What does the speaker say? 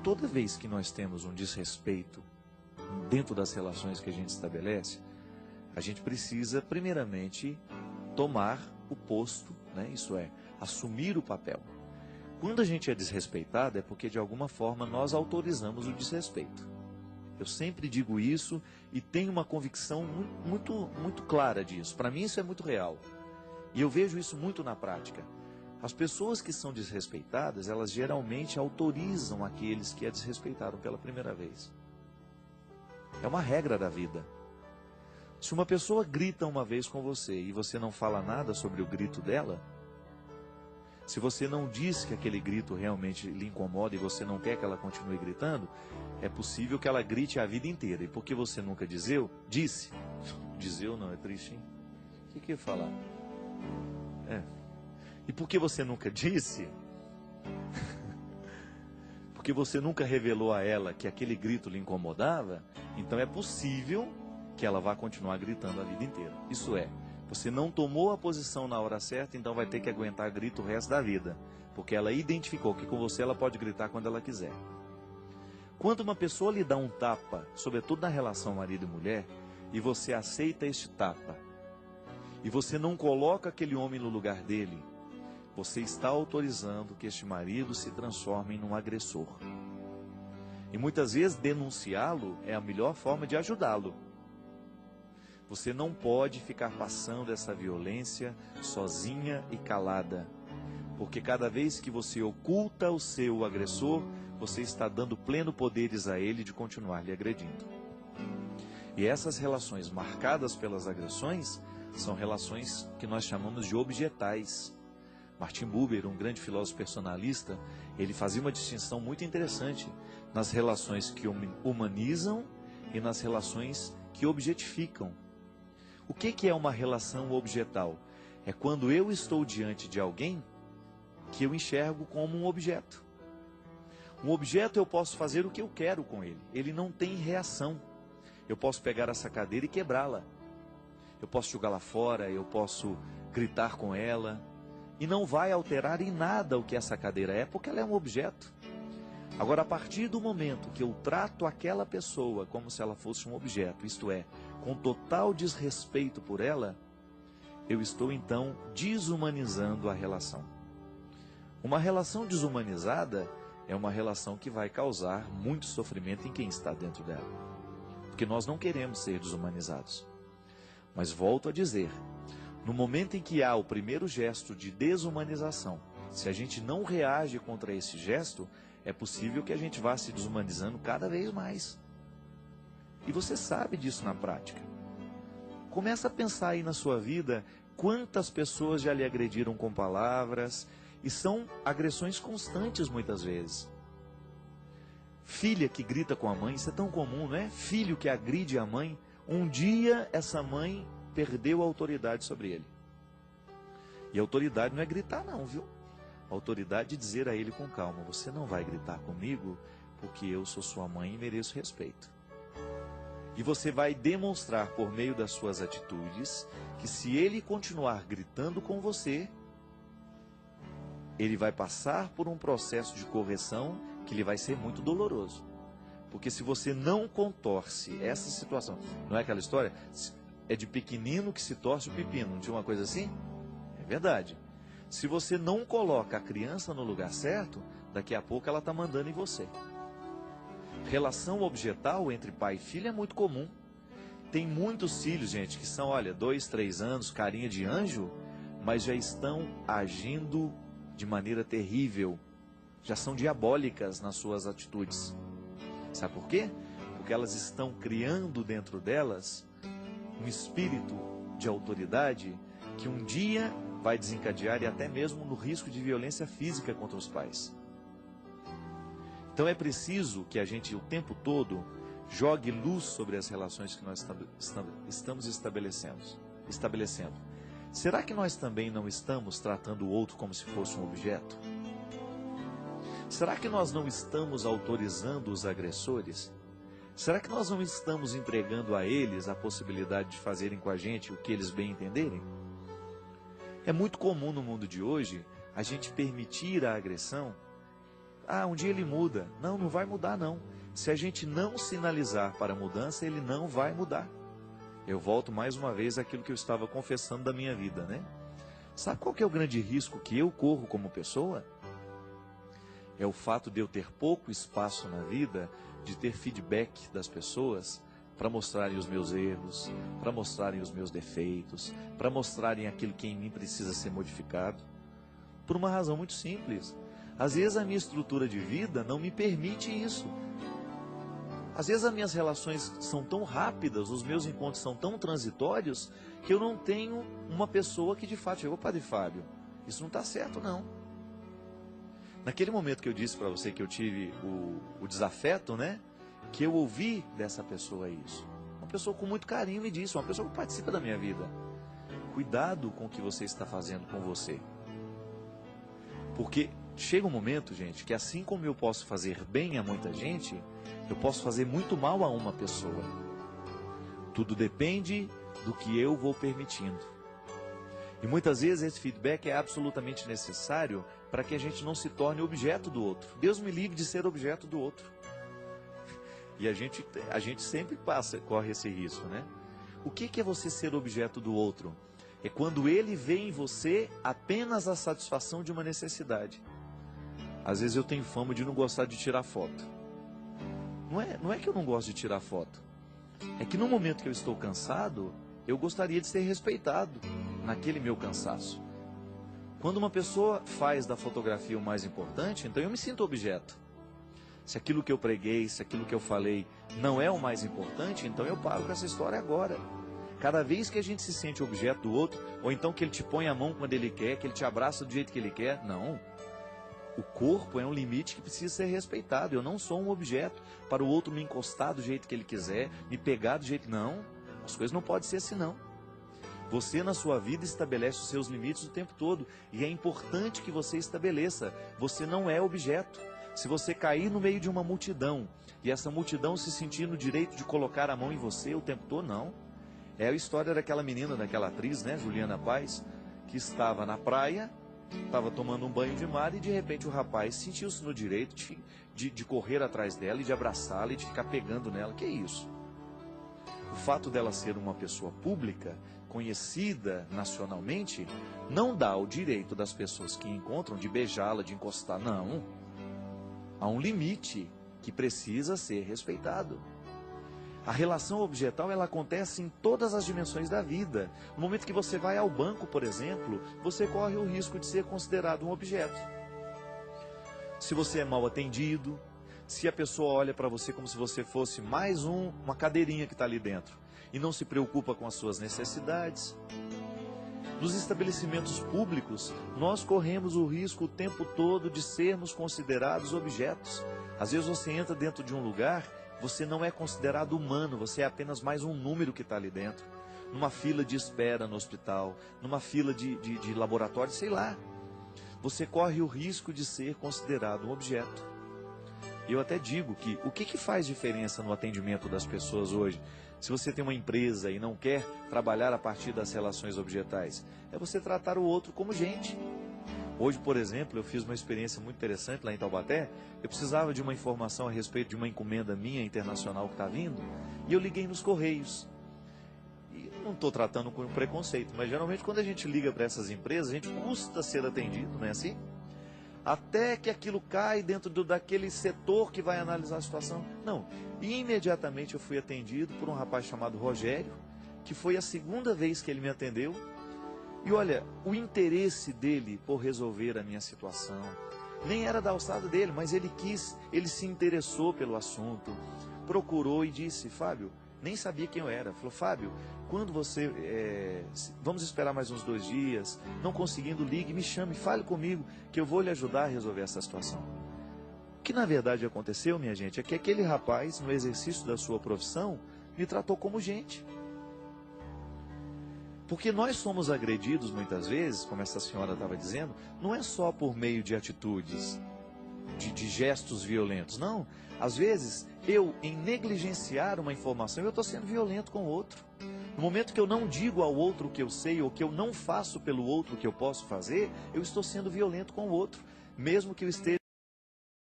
toda vez que nós temos um desrespeito dentro das relações que a gente estabelece, a gente precisa, primeiramente, tomar o posto, né? Isso é, assumir o papel. Quando a gente é desrespeitado, é porque de alguma forma nós autorizamos o desrespeito. Eu sempre digo isso e tenho uma convicção muito clara disso. Para mim isso é muito real. E eu vejo isso muito na prática. As pessoas que são desrespeitadas, elas geralmente autorizam aqueles que a desrespeitaram pela primeira vez. É uma regra da vida. Se uma pessoa grita uma vez com você e você não fala nada sobre o grito dela, se você não diz que aquele grito realmente lhe incomoda e você não quer que ela continue gritando, é possível que ela grite a vida inteira. E porque você nunca disse, não, é triste, hein? O que eu ia falar? E porque você nunca disse, porque você nunca revelou a ela que aquele grito lhe incomodava, então é possível que ela vá continuar gritando a vida inteira. Isso é, você não tomou a posição na hora certa, então vai ter que aguentar grito o resto da vida. Porque ela identificou que com você ela pode gritar quando ela quiser. Quando uma pessoa lhe dá um tapa, sobretudo na relação marido e mulher, e você aceita este tapa, e você não coloca aquele homem no lugar dele, você está autorizando que este marido se transforme em um agressor. E muitas vezes denunciá-lo é a melhor forma de ajudá-lo. Você não pode ficar passando essa violência sozinha e calada. Porque cada vez que você oculta o seu agressor, você está dando pleno poderes a ele de continuar lhe agredindo. E essas relações marcadas pelas agressões são relações que nós chamamos de objetais. Martin Buber, um grande filósofo personalista, ele fazia uma distinção muito interessante nas relações que humanizam e nas relações que objetificam. O que é uma relação objetal? É quando eu estou diante de alguém que eu enxergo como um objeto. Um objeto eu posso fazer o que eu quero com ele. Ele não tem reação. Eu posso pegar essa cadeira e quebrá-la. Eu posso jogá-la fora, eu posso gritar com ela. E não vai alterar em nada o que essa cadeira é, porque ela é um objeto. Agora, a partir do momento que eu trato aquela pessoa como se ela fosse um objeto, isto é, com total desrespeito por ela, eu estou então desumanizando a relação. Uma relação desumanizada é uma relação que vai causar muito sofrimento em quem está dentro dela. Porque nós não queremos ser desumanizados. Mas volto a dizer, no momento em que há o primeiro gesto de desumanização, se a gente não reage contra esse gesto, é possível que a gente vá se desumanizando cada vez mais. E você sabe disso na prática. Começa a pensar aí na sua vida quantas pessoas já lhe agrediram com palavras, e são agressões constantes muitas vezes. Filha que grita com a mãe, isso é tão comum, não é? Filho que agride a mãe, um dia essa mãe perdeu a autoridade sobre ele. E a autoridade não é gritar não, viu? A autoridade é dizer a ele com calma, você não vai gritar comigo, porque eu sou sua mãe e mereço respeito. E você vai demonstrar por meio das suas atitudes, que se ele continuar gritando com você, ele vai passar por um processo de correção que lhe vai ser muito doloroso. Porque se você não contorce essa situação, não é aquela história? É de pequenino que se torce o pepino, não tinha uma coisa assim? É verdade. Se você não coloca a criança no lugar certo, daqui a pouco ela está mandando em você. Relação objetal entre pai e filho é muito comum. Tem muitos filhos, gente, que são, 2, 3 anos, carinha de anjo, mas já estão agindo de maneira terrível. Já são diabólicas nas suas atitudes. Sabe por quê? Porque elas estão criando dentro delas um espírito de autoridade que um dia vai desencadear e até mesmo no risco de violência física contra os pais. Então é preciso que a gente o tempo todo jogue luz sobre as relações que nós estamos estabelecendo. Será que nós também não estamos tratando o outro como se fosse um objeto? Será que nós não estamos autorizando os agressores? Será que nós não estamos entregando a eles a possibilidade de fazerem com a gente o que eles bem entenderem? É muito comum no mundo de hoje a gente permitir a agressão. Ah, um dia ele muda. Não, não vai mudar não. Se a gente não sinalizar para a mudança, ele não vai mudar. Eu volto mais uma vez àquilo que eu estava confessando da minha vida, né? Sabe qual que é o grande risco que eu corro como pessoa? É o fato de eu ter pouco espaço na vida, de ter feedback das pessoas para mostrarem os meus erros, para mostrarem os meus defeitos, para mostrarem aquilo que em mim precisa ser modificado. Por uma razão muito simples. Às vezes a minha estrutura de vida não me permite isso. Às vezes as minhas relações são tão rápidas, os meus encontros são tão transitórios, que eu não tenho uma pessoa que de fato chegou, Padre Fábio, isso não está certo não. Naquele momento que eu disse para você que eu tive o desafeto, né? Que eu ouvi dessa pessoa isso. Uma pessoa com muito carinho me disse, uma pessoa que participa da minha vida. Cuidado com o que você está fazendo com você. Porque chega um momento, gente, que assim como eu posso fazer bem a muita gente, eu posso fazer muito mal a uma pessoa. Tudo depende do que eu vou permitindo. E muitas vezes esse feedback é absolutamente necessário para que a gente não se torne objeto do outro. Deus me livre de ser objeto do outro. E a gente sempre corre esse risco, né? O que é você ser objeto do outro? É quando ele vê em você apenas a satisfação de uma necessidade. Às vezes eu tenho fama de não gostar de tirar foto. Não é que eu não gosto de tirar foto. É que no momento que eu estou cansado, eu gostaria de ser respeitado naquele meu cansaço. Quando uma pessoa faz da fotografia o mais importante, então eu me sinto objeto. Se aquilo que eu preguei, se aquilo que eu falei não é o mais importante, então eu paro com essa história agora. Cada vez que a gente se sente objeto do outro, ou então que ele te põe a mão quando ele quer, que ele te abraça do jeito que ele quer, não. O corpo é um limite que precisa ser respeitado. Eu não sou um objeto para o outro me encostar do jeito que ele quiser, me pegar do jeito... Não, as coisas não podem ser assim não. Você na sua vida estabelece os seus limites o tempo todo. E é importante que você estabeleça. Você não é objeto. Se você cair no meio de uma multidão, e essa multidão se sentir no direito de colocar a mão em você o tempo todo, não. É a história daquela menina, daquela atriz, né, Juliana Paz, que estava na praia, estava tomando um banho de mar e de repente o rapaz sentiu-se no direito de correr atrás dela e de abraçá-la e de ficar pegando nela. Que é isso? O fato dela ser uma pessoa pública, conhecida nacionalmente, não dá o direito das pessoas que encontram de beijá-la, de encostar, não. Há um limite que precisa ser respeitado. A relação objetal, ela acontece em todas as dimensões da vida. No momento que você vai ao banco, por exemplo, você corre o risco de ser considerado um objeto. Se você é mal atendido, se a pessoa olha para você como se você fosse mais uma cadeirinha que está ali dentro e não se preocupa com as suas necessidades. Nos estabelecimentos públicos, nós corremos o risco o tempo todo de sermos considerados objetos. Às vezes você entra dentro de um lugar, você não é considerado humano, você é apenas mais um número que está ali dentro. Numa fila de espera no hospital, numa fila de laboratório, sei lá. Você corre o risco de ser considerado um objeto. Eu até digo que o que faz diferença no atendimento das pessoas hoje? Se você tem uma empresa e não quer trabalhar a partir das relações objetais, é você tratar o outro como gente. Hoje, por exemplo, eu fiz uma experiência muito interessante lá em Taubaté. Eu precisava de uma informação a respeito de uma encomenda minha internacional que está vindo, e eu liguei nos Correios. E não estou tratando com preconceito, mas geralmente quando a gente liga para essas empresas, a gente custa ser atendido, não é assim? Até que aquilo cai dentro daquele setor que vai analisar a situação. Não, e imediatamente eu fui atendido por um rapaz chamado Rogério, que foi a segunda vez que ele me atendeu. E olha, o interesse dele por resolver a minha situação, nem era da alçada dele, mas ele se interessou pelo assunto, procurou e disse, Fábio, nem sabia quem eu era. Falou, Fábio, quando você, vamos esperar mais uns 2 dias, não conseguindo, ligue, me chame, fale comigo, que eu vou lhe ajudar a resolver essa situação. O que na verdade aconteceu, minha gente, é que aquele rapaz, no exercício da sua profissão, me tratou como gente. Porque nós somos agredidos muitas vezes, como essa senhora estava dizendo, não é só por meio de atitudes, de gestos violentos, não. Às vezes, eu, em negligenciar uma informação, eu estou sendo violento com o outro. No momento que eu não digo ao outro o que eu sei, ou que eu não faço pelo outro o que eu posso fazer, eu estou sendo violento com o outro, mesmo que eu esteja